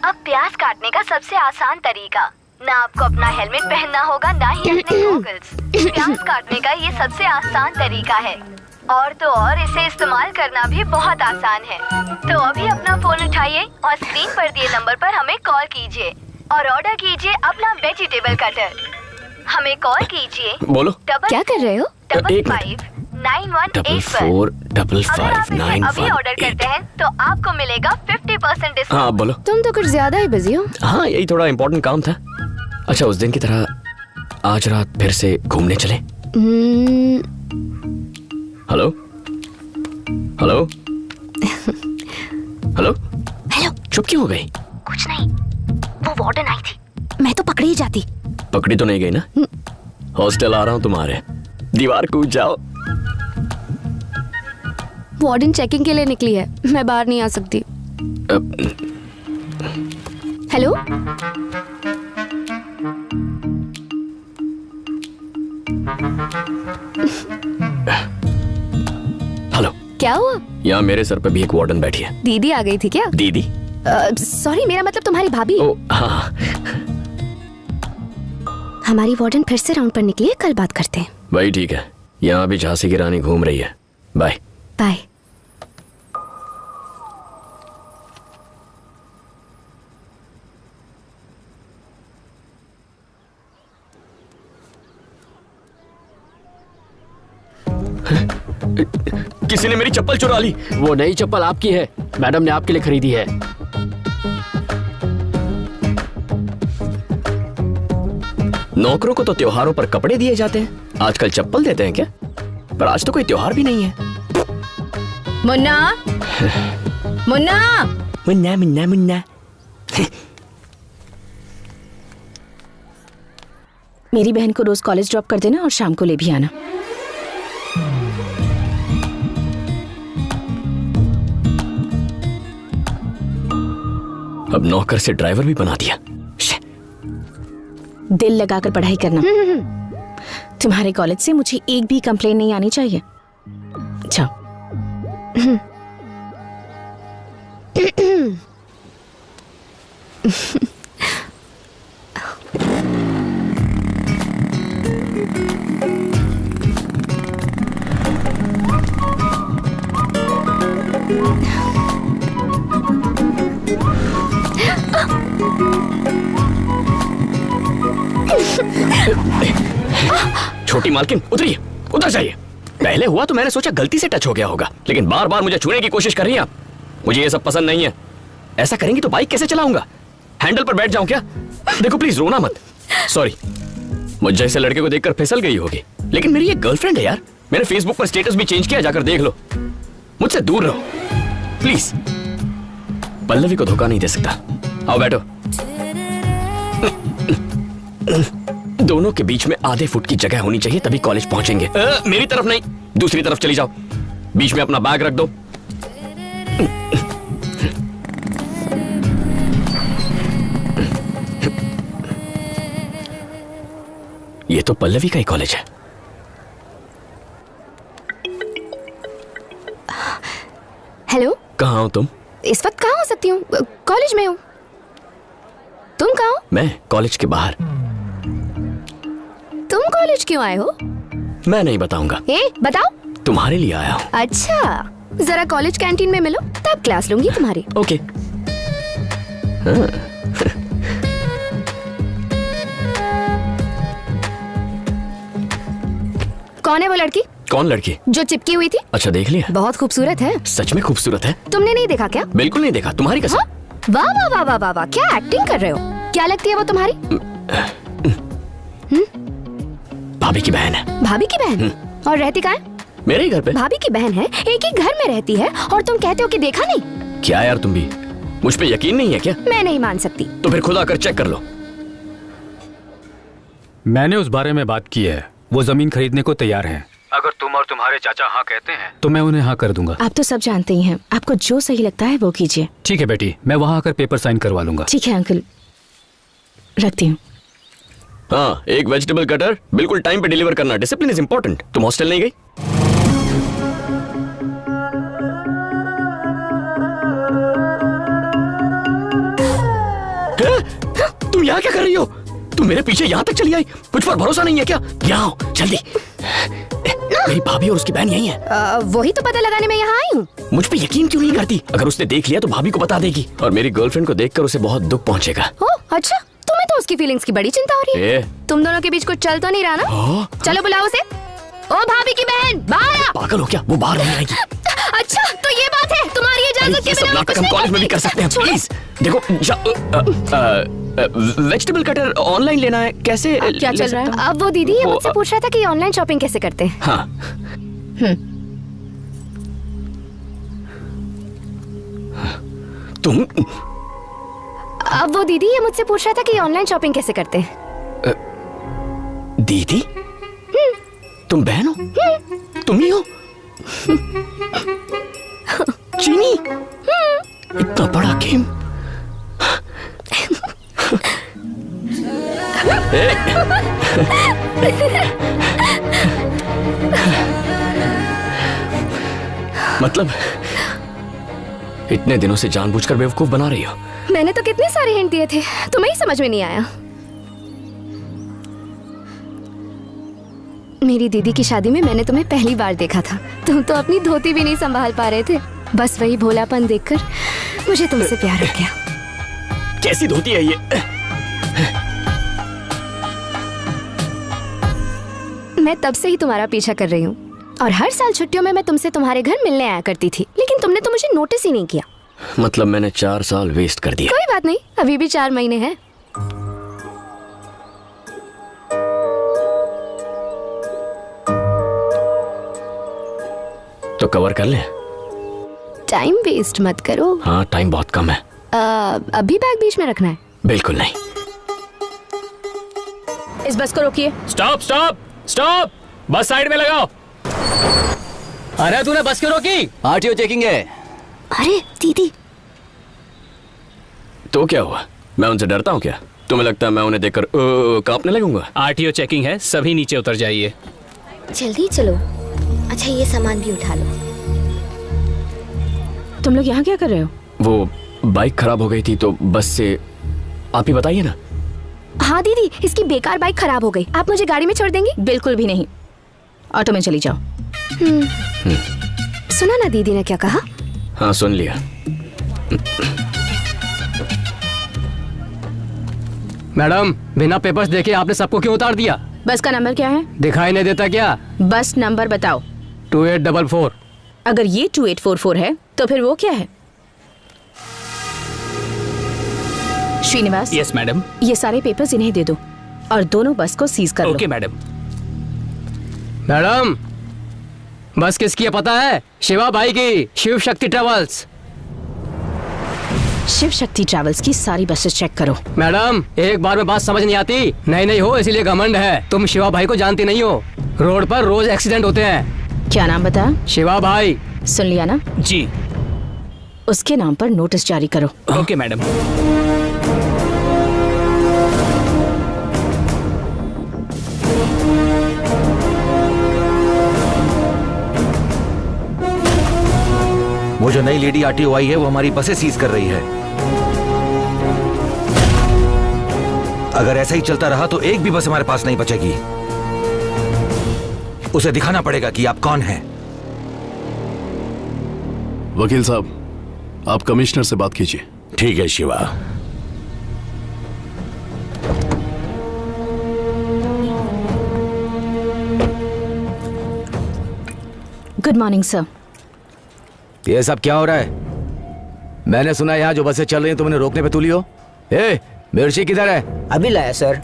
अब प्याज काटने का सबसे आसान तरीका, ना आपको अपना हेलमेट पहनना होगा ना ही अपने गॉगल्स। प्याज काटने का ये सबसे आसान तरीका है और तो और इसे इस्तेमाल करना भी बहुत आसान है। तो अभी अपना फोन उठाइए और स्क्रीन पर दिए नंबर पर हमें कॉल कीजिए और ऑर्डर कीजिए अपना वेजिटेबल कटर। हमें कॉल कीजिए। बोलो क्या कर रहे हो? 559185 अभी ऑर्डर करते हैं तो आपको मिलेगा 50% डिस्काउंट। हाँ बोलो। तुम तो कुछ ज्यादा ही बिजी हो। हाँ यही थोड़ा इम्पोर्टेंट काम था। अच्छा उस दिन की तरह आज रात फिर से घूमने चले? Hello hello hello hello. चुप क्यों हो गई? कुछ नहीं, वो वार्डन आई थी। मैं तो पकड़ी ही जाती। पकड़ी तो नहीं गई ना? हॉस्टल आ रहा हूँ तुम्हारे, दीवार कूद जाओ। वार्डन चेकिंग के लिए निकली है, मैं बाहर नहीं आ सकती। हेलो। हेलो। क्या हुआ? यहाँ मेरे सर पे भी एक वार्डन बैठी है। दीदी आ गई थी क्या? दीदी? सॉरी, मेरा मतलब तुम्हारी भाभी। ओ हाँ। हमारी वार्डन फिर से राउंड पर निकली है, कल बात करते हैं। भाई ठीक है, यहाँ भी झांसी की रानी घूम रही है। Bye bye. किसी ने मेरी चप्पल चुरा ली। वो नई चप्पल आपकी है, मैडम ने आपके लिए खरीदी है। नौकरों को तो त्योहारों पर कपड़े दिए जाते हैं, आजकल चप्पल देते हैं क्या? पर आज तो कोई त्योहार भी नहीं है। मुन्ना मुन्ना मुन्ना मुन्ना मुन्ना। मेरी बहन को रोज कॉलेज ड्रॉप कर देना और शाम को ले भी आना। अब नौकर से ड्राइवर भी बना दिया। दिल लगाकर पढ़ाई करना। तुम्हारे कॉलेज से मुझे एक भी कंप्लेन नहीं आनी चाहिए। जाओ। छोटी मालकिन उतरिए, उतर जाइए। पहले हुआ तो मैंने सोचा गलती से टच हो गया होगा, लेकिन बार बार मुझे छूने की कोशिश कर रही हैं आप। मुझे ये सब पसंद नहीं है। ऐसा करेंगी तो बाइक कैसे चलाऊंगा? हैंडल पर बैठ जाऊं क्या? देखो प्लीज रोना मत। सॉरी, मुझ जैसे लड़के को देखकर फिसल गई होगी, लेकिन मेरी एक गर्लफ्रेंड है यार। मैंने फेसबुक पर स्टेटस भी चेंज किया, जाकर देख लो। मुझसे दूर रहो प्लीज। पल्लवी को धोखा नहीं दे सकता। आओ बैठो। दोनों के बीच में आधे फुट की जगह होनी चाहिए, तभी कॉलेज पहुंचेंगे। मेरी तरफ नहीं, दूसरी तरफ चली जाओ। बीच में अपना बैग रख दो। ये तो पल्लवी का ही कॉलेज है। हेलो। कहाँ हो तुम? इस वक्त कहाँ हो सकती हूँ? कॉलेज में हूँ। तुम कहाँ हो? मैं कॉलेज के बाहर। तुम कॉलेज क्यों आए हो? मैं नहीं बताऊंगा। बताओ। तुम्हारे लिए आया हूँ। अच्छा, जरा कॉलेज कैंटीन में मिलो, तब क्लास लूंगी तुम्हारी। ओके। हाँ। कौन है वो लड़की? कौन लड़की? जो चिपकी हुई थी। अच्छा देख लिया? बहुत खूबसूरत है। सच में खूबसूरत है? तुमने नहीं देखा क्या? बिल्कुल नहीं देखा, तुम्हारी कसम। हाँ? वाह वाह वाह वाह वाह वाह, क्या एक्टिंग कर रहे हो? क्या लगती है वो तुम्हारी? भाभी की बहन है। भाभी की बहन? और रहती कहाँ है? मेरे ही घर पे। भाभी की बहन है, एक ही घर में रहती है, और तुम कहते हो कि देखा नहीं? क्या यार तुम भी, मुझ पे यकीन नहीं है क्या? मैं नहीं मान सकती। तो फिर खुद आकर चेक कर लो। मैंने उस बारे में बात की है, वो जमीन खरीदने को तैयार हैं। अगर तुम और तुम्हारे चाचा हाँ कहते हैं तो मैं उन्हें हाँ कर दूंगा। आप तो सब जानते ही हैं, आपको जो सही लगता है वो कीजिए। ठीक है बेटी, मैं वहाँ आकर पेपर साइन करवा लूंगा। ठीक है अंकल, रखती हूँ। हाँ, एक वेजिटेबल कटर बिल्कुल टाइम पे डिलीवर करना। Discipline is important. तुम हॉस्टल नहीं गई? तुम यहाँ क्या कर रही हो? तुम मेरे पीछे यहाँ तक चली आई? मुझ पर भरोसा नहीं है क्या? यहाँ आओ जल्दी। मेरी भाभी और उसकी बहन यही है। वही तो पता लगाने में यहाँ आई हूँ। मुझ पे यकीन क्यों नहीं करती? अगर उसने देख लिया तो भाभी को बता देगी और मेरी गर्लफ्रेंड को देखकर उसे बहुत दुख पहुंचेगा। अच्छा, तुम्हें तो उसकी फीलिंग्स की बड़ी चिंता हो रही है। तुम दोनों के बीच कुछ चल तो नहीं रहा ना? चलो बुलाओ उसे। ओ भाभी की बहन, बाहर आ। पागल हो क्या? वो बाहर नहीं आएगी। अच्छा तो ये बात है, तुम्हारी इजाजत के ये सब बिना नाटक हम कॉलेज में भी कर सकते हैं। प्लीज देखो, वेजिटेबल कटर ऑनलाइन लेना है, कैसे क्या चल रहा है? अब वो दीदी ये मुझसे पूछ रहा था कि ऑनलाइन शॉपिंग कैसे करते हैं। हाँ। तुम अब वो दीदी ये मुझसे पूछ रहा था कि ऑनलाइन शॉपिंग कैसे करते हैं। दीदी? तुम बहन हो? तुम ही हो? चीनी? इतना बड़ा गेम? मतलब इतने दिनों से जानबूझकर बेवकूफ बना रही हो? मैंने तो कितने सारे हिंट दिए थे, तुम्हें ही समझ में नहीं आया। मेरी दीदी की शादी में मैंने तुम्हें पहली बार देखा था। तुम तो अपनी धोती भी नहीं संभाल पा रहे थे। बस वही भोलापन देखकर मुझे तुमसे प्यार हो गया। कैसी धोती है ये? मैं तब से ही तुम्हारा पीछा कर रही हूँ और हर साल छुट्टियों में मैं तुमसे तुम्हारे घर मिलने आया करती थी, लेकिन तुमने तो मुझे नोटिस ही नहीं किया। मतलब मैंने 4 साल वेस्ट कर दिए। कोई बात नहीं, अभी भी 4 महीने हैं। तो कवर कर ले। टाइम वेस्ट मत करो। हाँ, टाइम बहुत कम है। अभी बैग बीच में रखना है? बिल्कुल नहीं। इस बस को रोकिए। स्टॉप स्टॉप स्टॉप, बस साइड में लगाओ। अरे तूने बस क्यों रोकी? आरटीओ चेकिंग है। अरे दीदी। तो क्या हुआ? मैं उनसे डरता हूँ क्या? तुम्हें लगता है मैं उन्हें देखकर कांपने लगूंगा? आरटीओ चेकिंग है, सभी नीचे उतर जाइए। जल्दी चलो। अच्छा ये सामान भी उठा लो। तुम लोग यहाँ क्या कर रहे हो? वो बाइक खराब हो गई थी तो बस से। आप ही बताइए ना। हाँ दीदी, इसकी बेकार बाइक खराब हो गई। आप मुझे गाड़ी में छोड़ देंगी? बिल्कुल भी नहीं, ऑटो में चली जाओ। सुना ना दीदी ने क्या कहा? हाँ सुन लिया। मैडम, बिना पेपर्स देखे आपने सबको क्यों उतार दिया? बस का नंबर क्या है? दिखाई नहीं देता क्या? बस नंबर बताओ। 2844। अगर ये 2844 है तो फिर वो क्या है? श्रीनिवास। Yes madam. ये सारे पेपर्स इन्हें दे दो और दोनों बस को सीज कर लो। Okay madam. मैडम, बस किसकी है पता है? शिवा भाई की, शिव शक्ति ट्रेवल्स। शिव शक्ति ट्रैवल्स की सारी बसेस चेक करो। मैडम, एक बार में बात समझ नहीं आती। नहीं हो इसीलिए घमंड है। तुम शिवा भाई को जानती नहीं हो। रोड पर रोज एक्सीडेंट होते हैं। क्या नाम बताया? शिवा भाई। सुन लिया ना? जी। उसके नाम पर नोटिस जारी करो। Okay madam. वो जो नई लेडी आरटीओ आई है वो हमारी बसें सीज कर रही है। अगर ऐसा ही चलता रहा तो एक भी बस हमारे पास नहीं बचेगी। उसे दिखाना पड़ेगा कि आप कौन हैं। वकील साहब, आप कमिश्नर से बात कीजिए। ठीक है शिवा। Good morning sir. ये सब क्या हो रहा है? मैंने सुना यहाँ जो बसें चल रही हैं तुमने रोकने पे तुली हो। ए, मिर्ची किधर है? अभी लाया सर।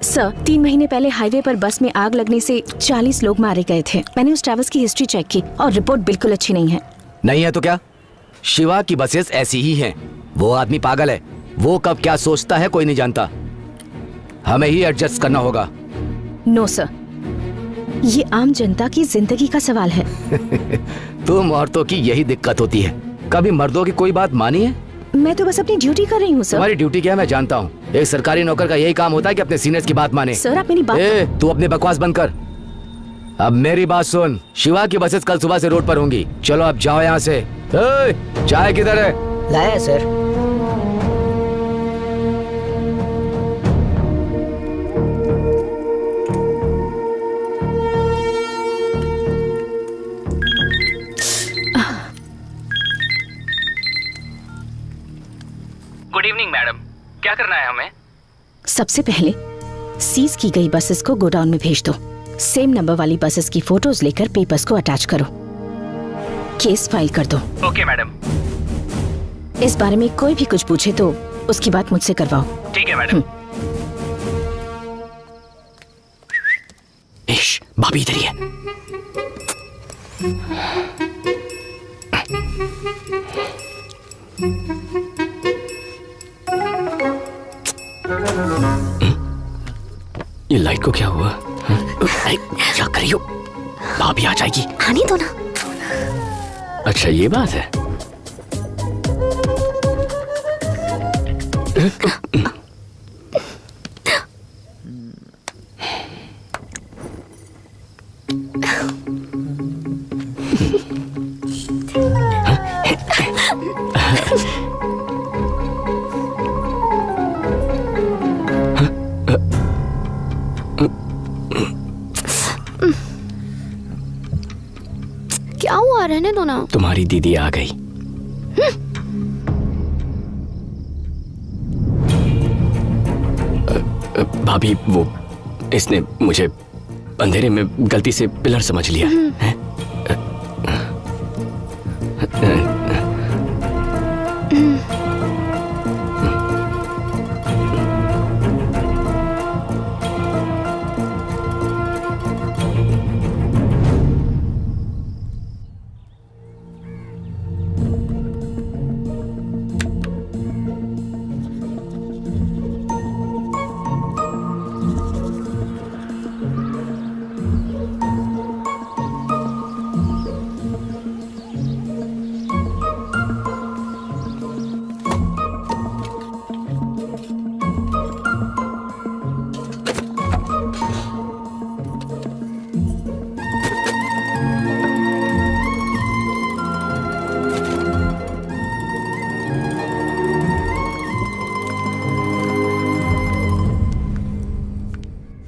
सर 3 महीने पहले हाईवे पर बस में आग लगने से 40 लोग मारे गए थे। मैंने उस ट्रैवल्स की हिस्ट्री चेक की और रिपोर्ट बिल्कुल अच्छी नहीं है। नहीं है तो क्या? शिवा की बसेस ऐसी ही हैं। वो आदमी पागल है। वो कब क्या सोचता है कोई नहीं जानता। हमें ही एडजस्ट करना होगा। नो सर, ये आम जनता की जिंदगी का सवाल है। तुम औरतों की यही दिक्कत होती है। कभी मर्दों की कोई बात मानी है? मैं तो बस अपनी ड्यूटी कर रही हूँ सर। तुम्हारी ड्यूटी क्या है मैं जानता हूँ। एक सरकारी नौकर का यही काम होता है कि अपने सीनियर्स की बात माने। सर आप मेरी बात। तू अपनी बकवास बंद कर। अब मेरी बात सुन। शिवा की बसेस कल सुबह से रोड पर होंगी। चलो अब जाओ यहाँ से। चाय किधर है? लाया सर। गुड इवनिंग मैडम, क्या करना है हमें? सबसे पहले सीज की गई बसेस को गोडाउन में भेज दो। सेम नंबर वाली बसेस की फोटोज लेकर पेपर्स को अटैच करो। केस फाइल कर दो। Okay madam. इस बारे में कोई भी कुछ पूछे तो उसकी बात मुझसे करवाओ। ठीक है मैडम। इश, भाभी इधर ही है। ये लाइट को क्या हुआ? अरे क्या कर रही हो? भाभी आ जाएगी। आने दो ना। अच्छा ये बात है। क्या हुआ, रहने दो ना। तुम्हारी दीदी आ गई। भाभी वो इसने मुझे अंधेरे में गलती से पिलर समझ लिया है।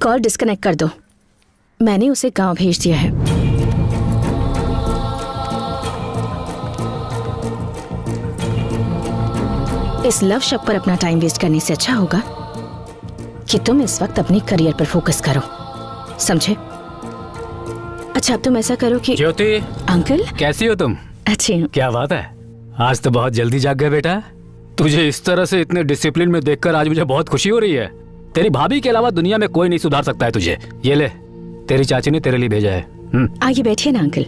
कॉल डिस्कनेक्ट कर दो। मैंने उसे गांव भेज दिया है। इस लव शक पर अपना टाइम वेस्ट करने से अच्छा होगा कि तुम इस वक्त अपने करियर पर फोकस करो, समझे? अच्छा अब तुम ऐसा करो कि ज्योति, अंकल कैसी हो तुम? अच्छी हूँ। क्या बात है, आज तो बहुत जल्दी जाग गए बेटा। तुझे इस तरह से इतने डिसिप्लिन में देखकर आज मुझे बहुत खुशी हो रही है। तेरी भाभी के अलावा दुनिया में कोई नहीं सुधार सकता है तुझे। ये ले, तेरी चाची ने तेरे लिए भेजा है। आगे बैठिए ना अंकल।